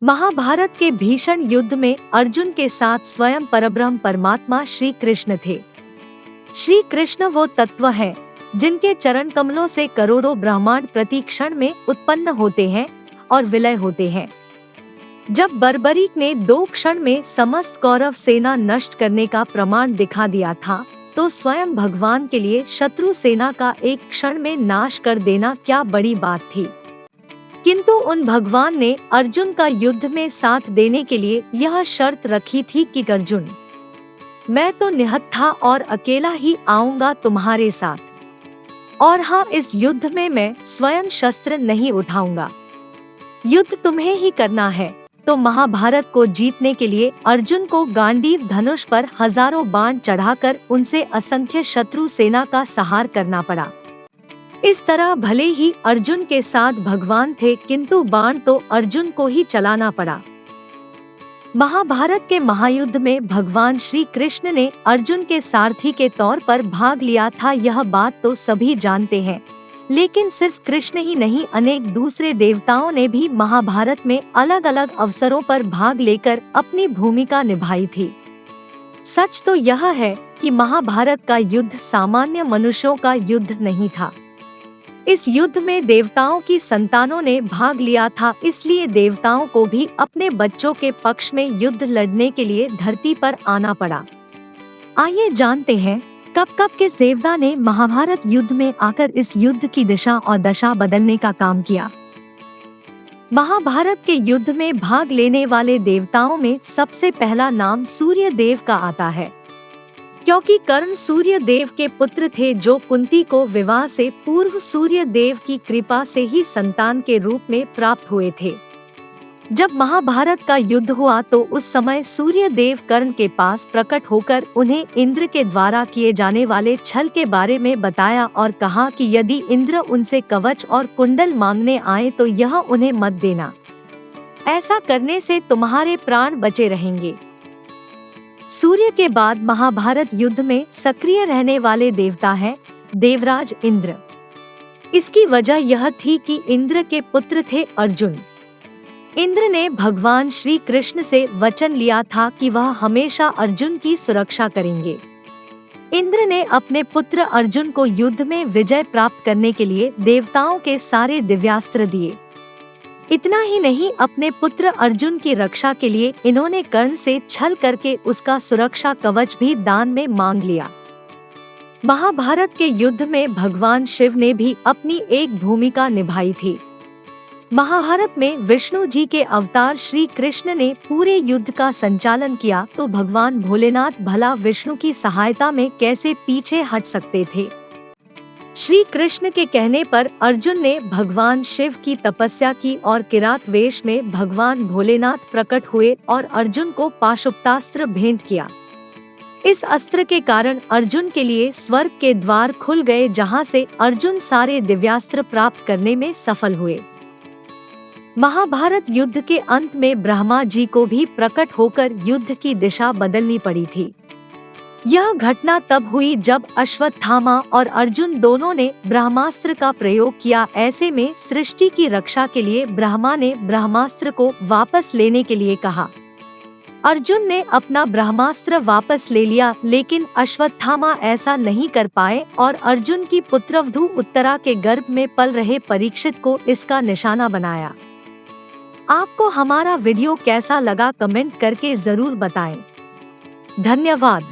महाभारत के भीषण युद्ध में अर्जुन के साथ स्वयं परब्रह्म परमात्मा श्री कृष्ण थे। श्री कृष्ण वो तत्व हैं जिनके चरण कमलों से करोड़ों ब्रह्मांड प्रति क्षण में उत्पन्न होते हैं और विलय होते हैं। जब बर्बरीक ने 2 क्षण में समस्त कौरव सेना नष्ट करने का प्रमाण दिखा दिया था, तो स्वयं भगवान के लिए शत्रु सेना का एक क्षण में नाश कर देना क्या बड़ी बात थी। किंतु उन भगवान ने अर्जुन का युद्ध में साथ देने के लिए यह शर्त रखी थी कि अर्जुन, मैं तो निहत था और अकेला ही आऊंगा तुम्हारे साथ, और हाँ, इस युद्ध में मैं स्वयं शस्त्र नहीं उठाऊंगा। युद्ध तुम्हें ही करना है। तो महाभारत को जीतने के लिए अर्जुन को गांडीव धनुष पर हजारों बाण चढ़ाकर उनसे असंख्य शत्रु सेना का संहार करना पड़ा। इस तरह भले ही अर्जुन के साथ भगवान थे, किंतु बाण तो अर्जुन को ही चलाना पड़ा। महाभारत के महायुद्ध में भगवान श्री कृष्ण ने अर्जुन के सारथी के तौर पर भाग लिया था, यह बात तो सभी जानते हैं। लेकिन सिर्फ कृष्ण ही नहीं, अनेक दूसरे देवताओं ने भी महाभारत में अलग अलग अवसरों पर भाग लेकर अपनी भूमिका निभाई थी। सच तो यह है कि महाभारत का युद्ध सामान्य मनुष्यों का युद्ध नहीं था। इस युद्ध में देवताओं की संतानों ने भाग लिया था, इसलिए देवताओं को भी अपने बच्चों के पक्ष में युद्ध लड़ने के लिए धरती पर आना पड़ा। आइए जानते हैं कब किस देवता ने महाभारत युद्ध में आकर इस युद्ध की दिशा और दशा बदलने का काम किया। महाभारत के युद्ध में भाग लेने वाले देवताओं में सबसे पहला नाम सूर्य देव का आता है, क्योंकि कर्ण सूर्य देव के पुत्र थे, जो कुंती को विवाह से पूर्व सूर्य देव की कृपा से ही संतान के रूप में प्राप्त हुए थे। जब महाभारत का युद्ध हुआ तो उस समय सूर्य देव कर्ण के पास प्रकट होकर उन्हें इंद्र के द्वारा किए जाने वाले छल के बारे में बताया और कहा कि यदि इंद्र उनसे कवच और कुंडल मांगने आए तो यह उन्हें मत देना, ऐसा करने से तुम्हारे प्राण बचे रहेंगे। सूर्य के बाद महाभारत युद्ध में सक्रिय रहने वाले देवता हैं देवराज इंद्र। इसकी वजह यह थी कि इंद्र के पुत्र थे अर्जुन। इंद्र ने भगवान श्री कृष्ण से वचन लिया था कि वह हमेशा अर्जुन की सुरक्षा करेंगे। इंद्र ने अपने पुत्र अर्जुन को युद्ध में विजय प्राप्त करने के लिए देवताओं के सारे दिव्यास्त्र दिए। इतना ही नहीं, अपने पुत्र अर्जुन की रक्षा के लिए इन्होंने कर्ण से छल करके उसका सुरक्षा कवच भी दान में मांग लिया। महाभारत के युद्ध में भगवान शिव ने भी अपनी एक भूमिका निभाई थी। महाभारत में विष्णु जी के अवतार श्री कृष्ण ने पूरे युद्ध का संचालन किया, तो भगवान भोलेनाथ भला विष्णु की सहायता में कैसे पीछे हट सकते थे। श्री कृष्ण के कहने पर अर्जुन ने भगवान शिव की तपस्या की और किरात वेश में भगवान भोलेनाथ प्रकट हुए और अर्जुन को पाशुपतास्त्र भेंट किया। इस अस्त्र के कारण अर्जुन के लिए स्वर्ग के द्वार खुल गए, जहां से अर्जुन सारे दिव्यास्त्र प्राप्त करने में सफल हुए। महाभारत युद्ध के अंत में ब्रह्मा जी को भी प्रकट होकर युद्ध की दिशा बदलनी पड़ी थी। यह घटना तब हुई जब अश्वत्थामा और अर्जुन दोनों ने ब्रह्मास्त्र का प्रयोग किया। ऐसे में सृष्टि की रक्षा के लिए ब्रह्मा ने ब्रह्मास्त्र को वापस लेने के लिए कहा। अर्जुन ने अपना ब्रह्मास्त्र वापस ले लिया, लेकिन अश्वत्थामा ऐसा नहीं कर पाए और अर्जुन की पुत्रवधू उत्तरा के गर्भ में पल रहे परीक्षित को इसका निशाना बनाया। आपको हमारा वीडियो कैसा लगा कमेंट करके जरूर बताएं। धन्यवाद।